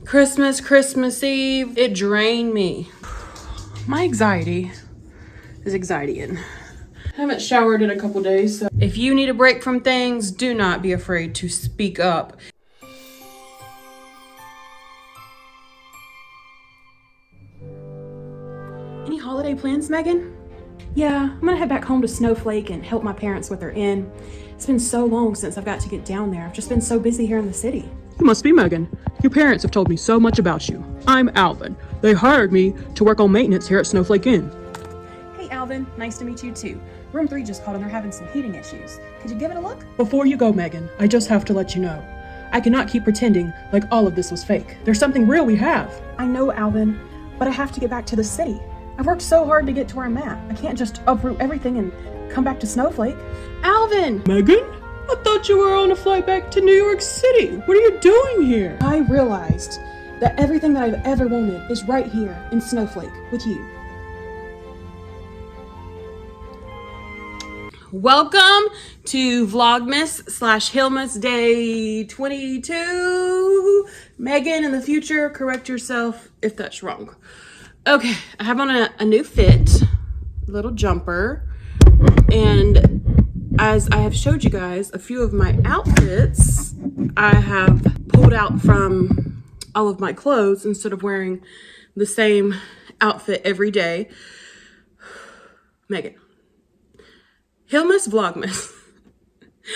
Christmas Eve, it drained me. My anxiety is anxietying. I haven't showered in a couple days, so if you need a break from things, do not be afraid to speak up. Any holiday plans, Megan? Yeah, I'm gonna head back home to Snowflake and help my parents with their inn. It's been so long since I've got to get down there. I've just been so busy here in the city. You must be Megan. Your parents have told me so much about you. I'm Alvin. They hired me to work on maintenance here at Snowflake Inn. Hey Alvin, nice to meet you too. Room 3 just called and they're having some heating issues. Could you give it a look? Before you go, Megan, I just have to let you know. I cannot keep pretending like all of this was fake. There's something real we have. I know, Alvin, but I have to get back to the city. I've worked so hard to get to where I'm at. I can't just uproot everything and come back to Snowflake. Alvin! Megan? I thought you were on a flight back to New York City. What are you doing here? I realized that everything that I've ever wanted is right here in Snowflake with you. Welcome to Vlogmas / Hillmas Day 22. Megan, in the future, correct yourself if that's wrong. Okay, I have on a new fit, little jumper, and as I have showed you guys a few of my outfits, I have pulled out from all of my clothes instead of wearing the same outfit every day. Megan. Hillmas Vlogmas.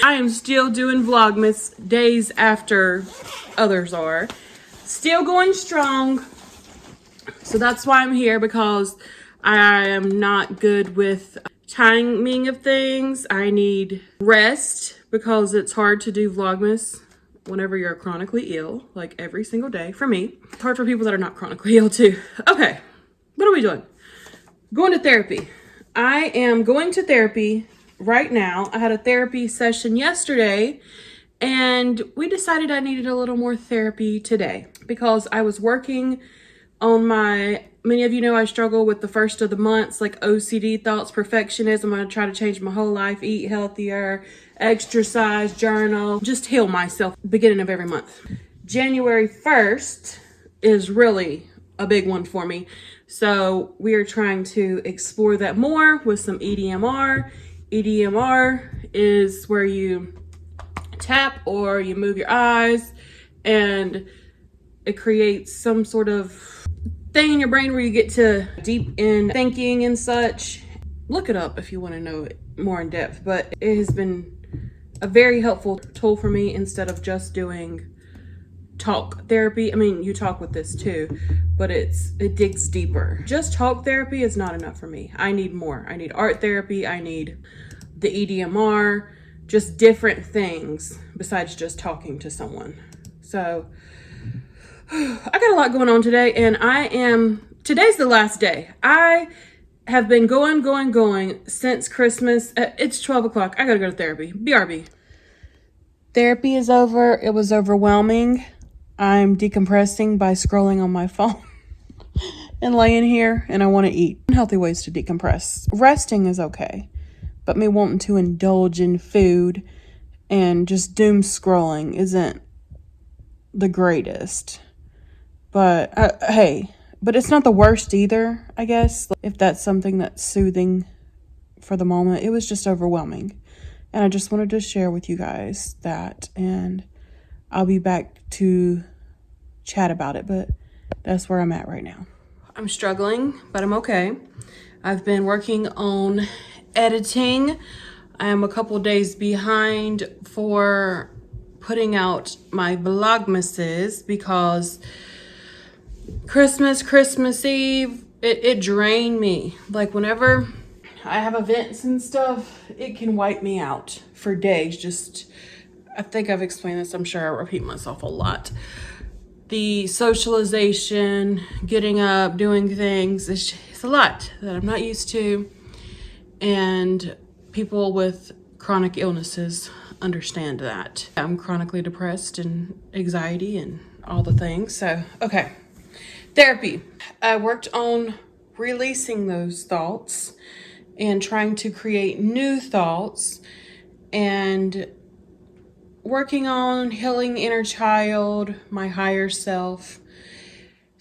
I am still doing Vlogmas days after others are. Still going strong. So that's why I'm here, because I am not good with timing of things. I need rest because it's hard to do Vlogmas whenever you're chronically ill, like every single day for me. It's hard for people that are not chronically ill too. Okay, what are we doing? Going to therapy. I am going to therapy right now. I had a therapy session yesterday and we decided I needed a little more therapy today because I was working on many of you know I struggle with the first of the months, like OCD thoughts, perfectionism. I'm going to try to change my whole life, eat healthier, exercise, journal, just heal myself beginning of every month. January 1st is really a big one for me. So we are trying to explore that more with some EDMR. EDMR is where you tap or you move your eyes and it creates some sort of thing in your brain where you get to deep in thinking and such. Look it up if you want to know it more in depth, but it has been a very helpful tool for me instead of just doing talk therapy. I mean, you talk with this too, but it digs deeper. Just talk therapy is not enough for me. I need more. I need art therapy. I need the EDMR, just different things besides just talking to someone. So I got a lot going on today and today's the last day. I have been going since Christmas. It's 12 o'clock. I gotta go to therapy. BRB. Therapy is over. It was overwhelming. I'm decompressing by scrolling on my phone and laying here, and I want to eat. Unhealthy ways to decompress. Resting is okay, but me wanting to indulge in food and just doom scrolling isn't the greatest. But hey, but it's not the worst either, I guess, if that's something that's soothing for the moment. It was just overwhelming. And I just wanted to share with you guys that, and I'll be back to chat about it, but that's where I'm at right now. I'm struggling, but I'm okay. I've been working on editing. I am a couple days behind for putting out my Vlogmases because Christmas Eve, it drained me. Like whenever I have events and stuff, it can wipe me out for days. I think I've explained this. I'm sure I repeat myself a lot. The socialization, getting up, doing things, it's a lot that I'm not used to. And people with chronic illnesses understand that. I'm chronically depressed and anxiety and all the things. So, okay. Therapy. I worked on releasing those thoughts and trying to create new thoughts and working on healing inner child, my higher self,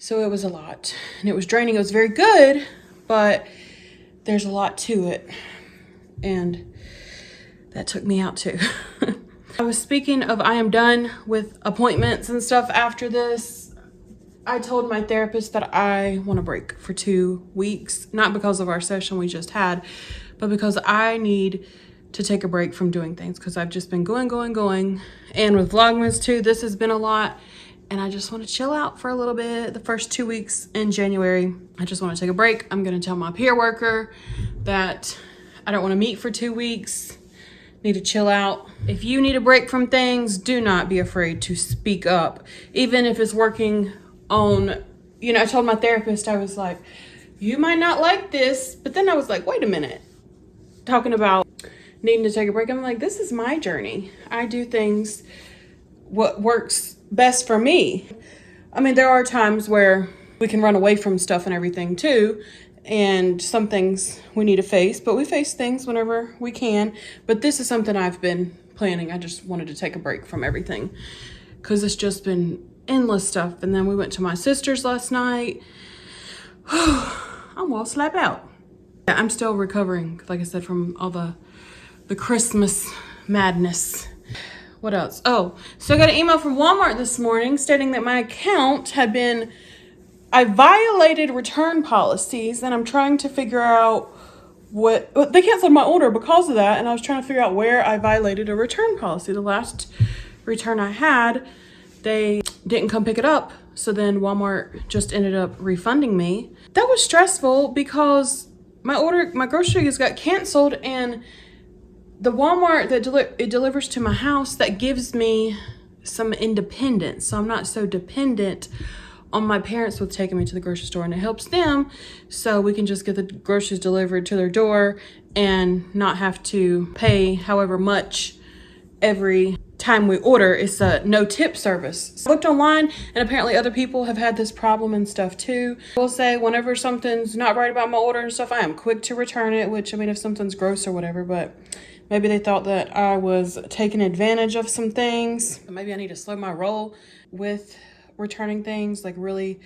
So it was a lot and it was draining. It was very good, but there's a lot to it. And that took me out too. I was speaking of, I am done with appointments and stuff after this. I told my therapist that I want a break for 2 weeks, not because of our session we just had, but because I need to take a break from doing things because I've just been going. And with Vlogmas too, this has been a lot. And I just want to chill out for a little bit. The first 2 weeks in January, I just want to take a break. I'm going to tell my peer worker that I don't want to meet for 2 weeks. Need to chill out. If you need a break from things, do not be afraid to speak up. Even if it's working on, I told my therapist, I was like, you might not like this. But then I was like, wait a minute. Talking about needing to take a break. I'm like, this is my journey. I do things what works best for me. I mean, there are times where we can run away from stuff and everything too. And some things we need to face, but we face things whenever we can. But this is something I've been planning. I just wanted to take a break from everything because it's just been endless stuff. And then we went to my sister's last night. I'm all slap out. I'm still recovering, like I said, from all the Christmas madness. What else? Oh, so I got an email from Walmart this morning stating that my account had been, I violated return policies, and I'm trying to figure out they canceled my order because of that, and I was trying to figure out where I violated a return policy. The last return I had, they didn't come pick it up, so then Walmart just ended up refunding me. That was stressful because my groceries got canceled, and the Walmart that it delivers to my house, that gives me some independence. So I'm not so dependent on my parents with taking me to the grocery store, and it helps them so we can just get the groceries delivered to their door and not have to pay however much every time we order. It's a no tip service. So I looked online, and apparently other people have had this problem and stuff too. I will say whenever something's not right about my order and stuff, I am quick to return it, which, I mean, if something's gross or whatever, but maybe they thought that I was taking advantage of some things. Maybe I need to slow my roll with returning things, like really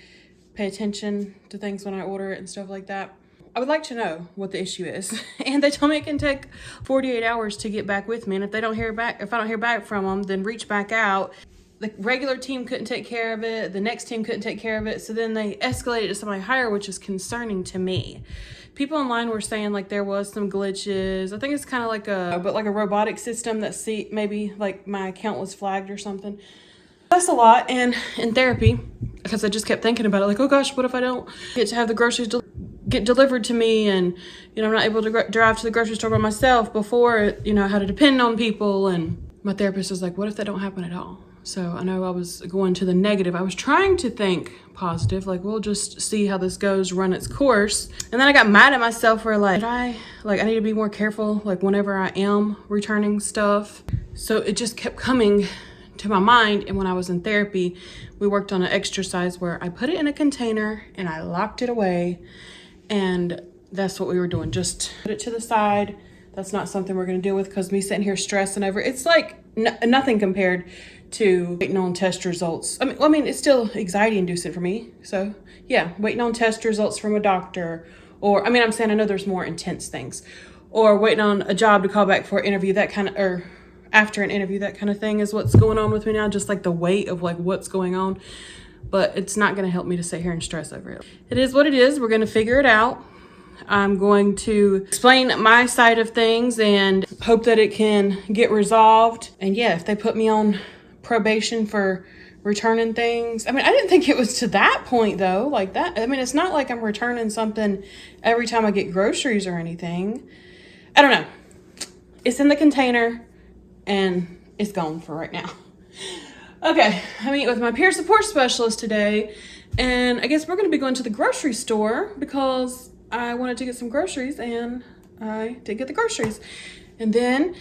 pay attention to things when I order it and stuff like that. I would like to know what the issue is. And they told me it can take 48 hours to get back with me. And if I don't hear back from them, then reach back out. The regular team couldn't take care of it. The next team couldn't take care of it. So then they escalated to somebody higher, which is concerning to me. People online were saying like there was some glitches. I think it's kind of like a robotic system that maybe like my account was flagged or something. That's a lot. And in therapy, because I just kept thinking about it, like, oh gosh, what if I don't get to have the groceries get delivered to me, and I'm not able to drive to the grocery store by myself. Before, I had to depend on people. And my therapist was like, what if that don't happen at all? So I know I was going to the negative. I was trying to think positive, like, we'll just see how this goes, run its course. And then I got mad at myself for like, I need to be more careful, like whenever I am returning stuff. So it just kept coming to my mind. And when I was in therapy, we worked on an exercise where I put it in a container and I locked it away. And that's what we were doing. Just put it to the side. That's not something we're going to deal with, because me sitting here stressing over it's like nothing compared to waiting on test results. I mean, it's still anxiety inducing for me. So yeah, waiting on test results from a doctor, or I'm saying, I know there's more intense things, or waiting on a job to call back for an interview, or after an interview, that kind of thing is what's going on with me now. Just like the weight of like what's going on, but it's not going to help me to sit here and stress over it. It is what it is. We're going to figure it out. I'm going to explain my side of things and hope that it can get resolved. And yeah, if they put me on probation for returning things, I didn't think it was to that point though, like that. It's not like I'm returning something every time I get groceries or anything. I don't know. It's in the container and it's gone for right now. Okay, I meet with my peer support specialist today, and I guess we're going to be going to the grocery store because I wanted to get some groceries, and I did get the groceries. And then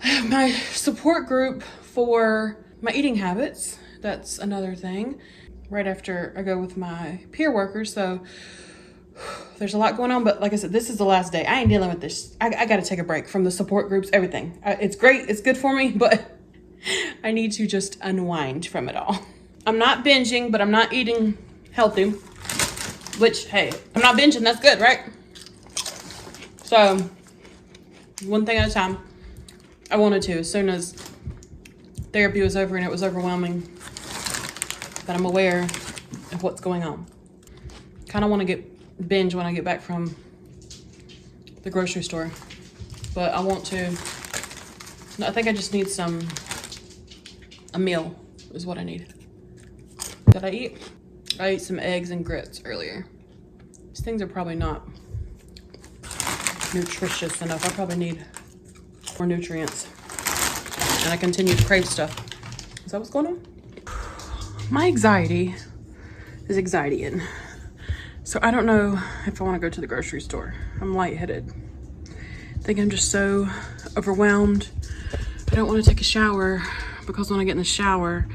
I have my support group for my eating habits. That's another thing. Right after I go with my peer workers, so there's a lot going on. But like I said, this is the last day. I ain't dealing with this. I got to take a break from the support groups, everything. It's great. It's good for me, but I need to just unwind from it all. I'm not binging, but I'm not eating healthy. Which, hey, I'm not binging. That's good, right? So, one thing at a time. I wanted to, as soon as therapy was over and it was overwhelming, that I'm aware of what's going on. Kind of want to get binge when I get back from the grocery store. But I want to, I think I just need a meal is what I need. Did I eat? I ate some eggs and grits earlier. These things are probably not nutritious enough. I probably need more nutrients. And I continue to crave stuff. Is that what's going on? My anxiety is anxietying. So I don't know if I want to go to the grocery store. I'm lightheaded. I think I'm just so overwhelmed. I don't want to take a shower because when I get in the shower,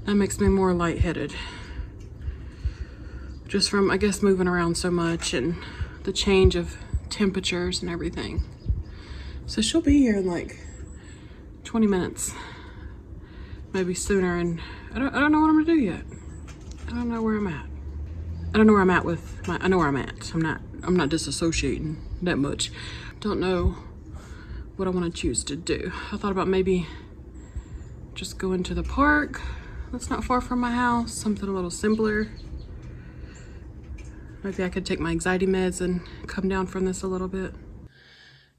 that makes me more lightheaded. Just from, I guess, moving around so much and the change of temperatures and everything. So she'll be here in like 20 minutes, maybe sooner, and I don't know what I'm gonna do yet. I don't know where I'm at. I don't know where I'm at with my, I know where I'm at. I'm not disassociating that much. Don't know what I want to choose to do. I thought about maybe just going to the park that's not far from my house, something a little simpler. Maybe I could take my anxiety meds and come down from this a little bit.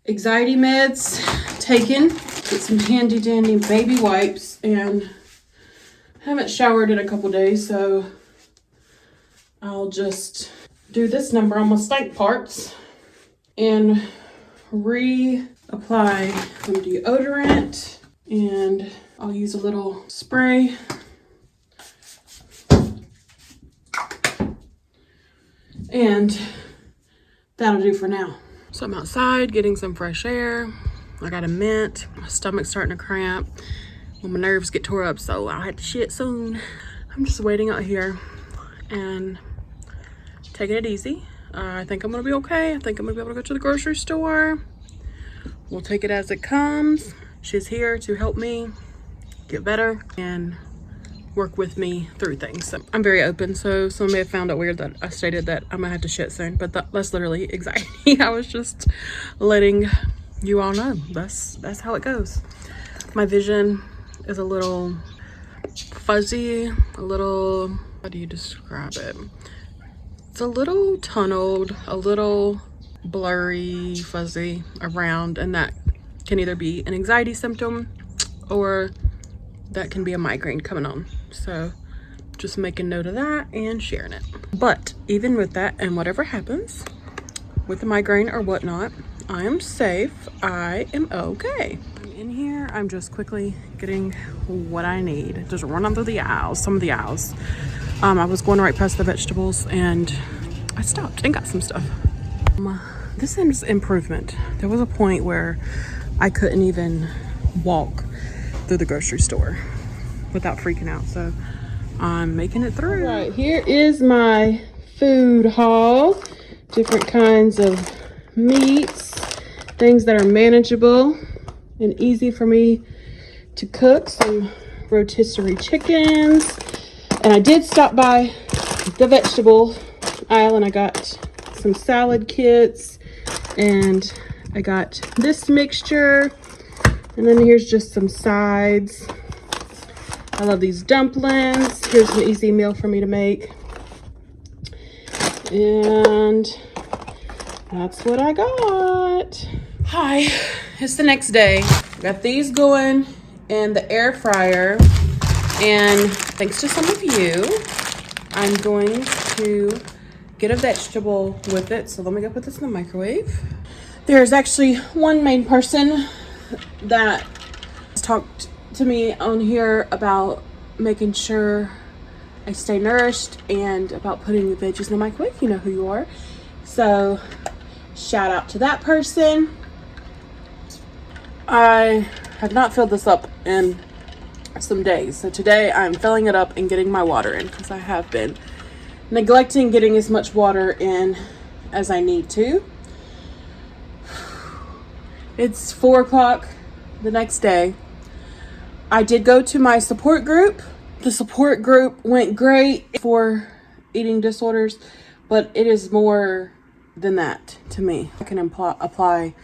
Anxiety meds taken. Get some handy dandy baby wipes, and haven't showered in a couple days, so I'll just do this number on my stank parts and reapply some deodorant, and I'll use a little spray. And that'll do for now. So I'm outside getting some fresh air. I got a mint. My stomach's starting to cramp. Well, my nerves get tore up, so I'll have to shit soon. I'm just waiting out here and taking it easy. I think I'm gonna be okay. I think I'm gonna be able to go to the grocery store. We'll take it as it comes. She's here to help me get better and work with me through things. So I'm very open, so some may have found it weird that I stated that I'm gonna have to shit soon, but that's literally anxiety. I was just letting you all know that's how it goes. My vision is a little fuzzy, a little, how do you describe it? It's a little tunneled, a little blurry, fuzzy around, and that can either be an anxiety symptom or that can be a migraine coming on. So just making note of that and sharing it. But even with that and whatever happens with the migraine or whatnot, I am safe. I am okay. I'm in here. I'm just quickly getting what I need. Just running through the aisles, some of the aisles. I was going right past the vegetables and I stopped and got some stuff. This is improvement. There was a point where I couldn't even walk through the grocery store without freaking out, so I'm making it through. All right, here is my food haul. Different kinds of meats, things that are manageable and easy for me to cook. Some rotisserie chickens, and I did stop by the vegetable aisle and I got some salad kits, and I got this mixture. And then here's just some sides. I love these dumplings. Here's an easy meal for me to make. And that's what I got. Hi, it's the next day. Got these going in the air fryer. And thanks to some of you, I'm going to get a vegetable with it. So let me go put this in the microwave. There's actually one main person that talked to me on here about making sure I stay nourished and about putting the veggies in the microwave. You know who you are. So shout out to that person. I have not filled this up in some days. So today I'm filling it up and getting my water in because I have been neglecting getting as much water in as I need to. It's 4 o'clock the next day. I did go to my support group. The support group went great for eating disorders, but it is more than that to me. I can apply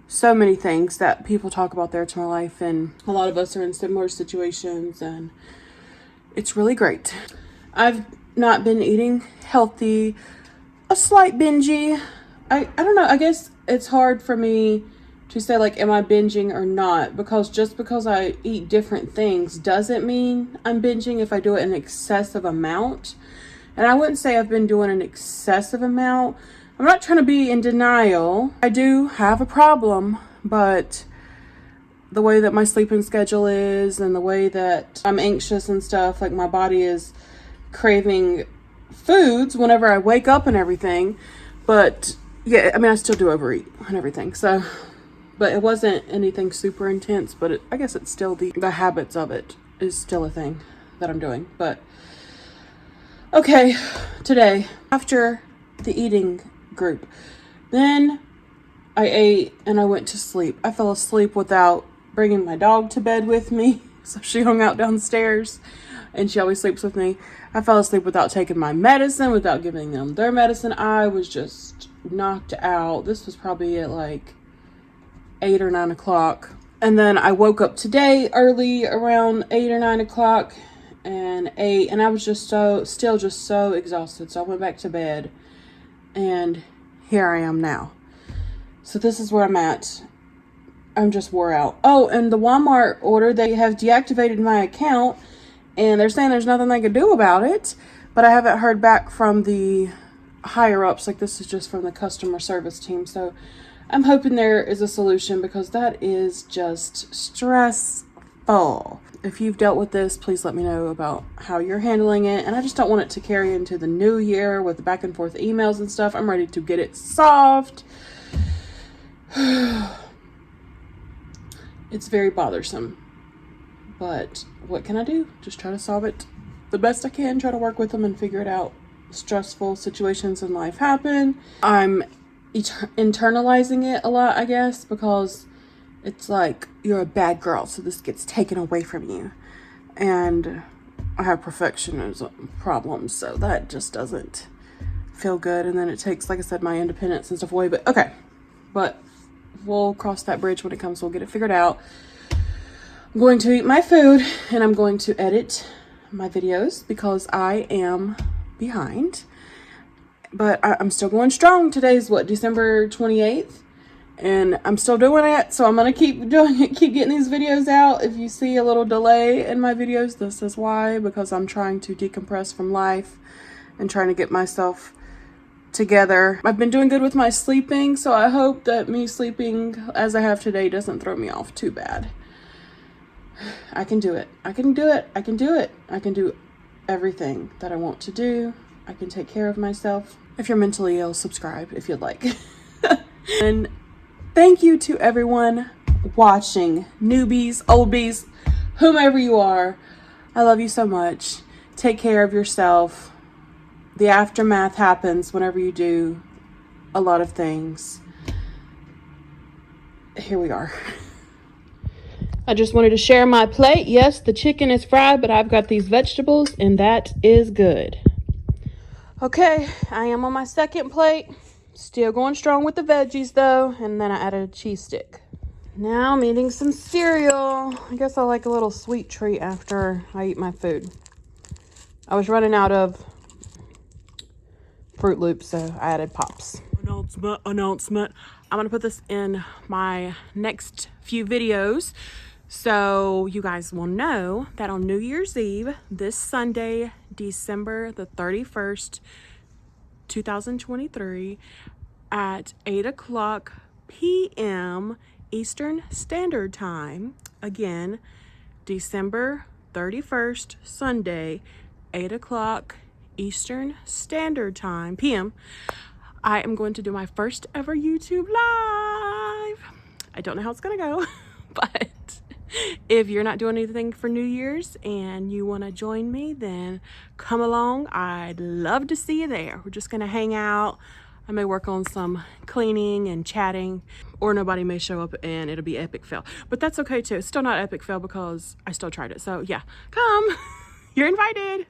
so many things that people talk about there to my life, and a lot of us are in similar situations, and it's really great. I've not been eating healthy, a slight bingey. I don't know, I guess it's hard for me to say, like, am I binging or not? Because just because I eat different things doesn't mean I'm binging if I do it in excessive amount. And I wouldn't say I've been doing an excessive amount. I'm not trying to be in denial. I do have a problem, but the way that my sleeping schedule is and the way that I'm anxious and stuff, like my body is craving foods whenever I wake up and everything. But yeah, I mean, I still do overeat and everything. So, but it wasn't anything super intense, but I guess it's still the habits of it is still a thing that I'm doing. But okay, today, after the eating group, then I ate and I went to sleep. I fell asleep without bringing my dog to bed with me. So she hung out downstairs and she always sleeps with me. I fell asleep without taking my medicine, without giving them their medicine. I was just knocked out. This was probably at like 8 or 9 o'clock. And then I woke up today early around 8 or 9 o'clock and ate, and I was just still so exhausted. So I went back to bed and here I am now. So this is where I'm at. I'm just wore out. Oh, and the Walmart order, they have deactivated my account and they're saying there's nothing they could do about it, but I haven't heard back from the higher ups. Like, this is just from the customer service team. So I'm hoping there is a solution because that is just stressful. If you've dealt with this, please let me know about how you're handling it. And I just don't want it to carry into the new year with back and forth emails and stuff. I'm ready to get it solved. It's very bothersome, but what can I do? Just try to solve it the best I can, try to work with them and figure it out. Stressful situations in life happen. I'm internalizing it a lot, I guess, because it's like you're a bad girl, so this gets taken away from you. And I have perfectionism problems, so that just doesn't feel good. And then it takes, like I said, my independence and stuff away. But okay, but we'll cross that bridge when it comes. We'll get it figured out. I'm going to eat my food and I'm going to edit my videos because I am behind. But I'm still going strong. Today's what, December 28th? And I'm still doing it. So I'm going to keep doing it, keep getting these videos out. If you see a little delay in my videos, this is why. Because I'm trying to decompress from life and trying to get myself together. I've been doing good with my sleeping, so I hope that me sleeping as I have today doesn't throw me off too bad. I can do it. I can do it. I can do it. I can do everything that I want to do. I can take care of myself. If you're mentally ill, subscribe if you'd like. And thank you to everyone watching, newbies, oldies, whomever you are. I love you so much. Take care of yourself. The aftermath happens whenever you do a lot of things. Here we are. I just wanted to share my plate. Yes, the chicken is fried, but I've got these vegetables and that is good. Okay, I am on my second plate. Still going strong with the veggies though. And then I added a cheese stick. Now I'm eating some cereal. I guess I like a little sweet treat after I eat my food. I was running out of Fruit Loops, so I added Pops. Announcement. I'm going to put this in my next few videos so you guys will know that on New Year's Eve, this Sunday, December the 31st, 2023, at 8 o'clock p.m. Eastern Standard Time, again, December 31st, Sunday, 8 o'clock Eastern Standard Time, p.m., I am going to do my first ever YouTube live. I don't know how it's going to go, but if you're not doing anything for New Year's and you want to join me, then come along. I'd love to see you there. We're just going to hang out. I may work on some cleaning and chatting, or nobody may show up and it'll be epic fail. But that's okay too. It's still not epic fail because I still tried it. So yeah, come. You're invited.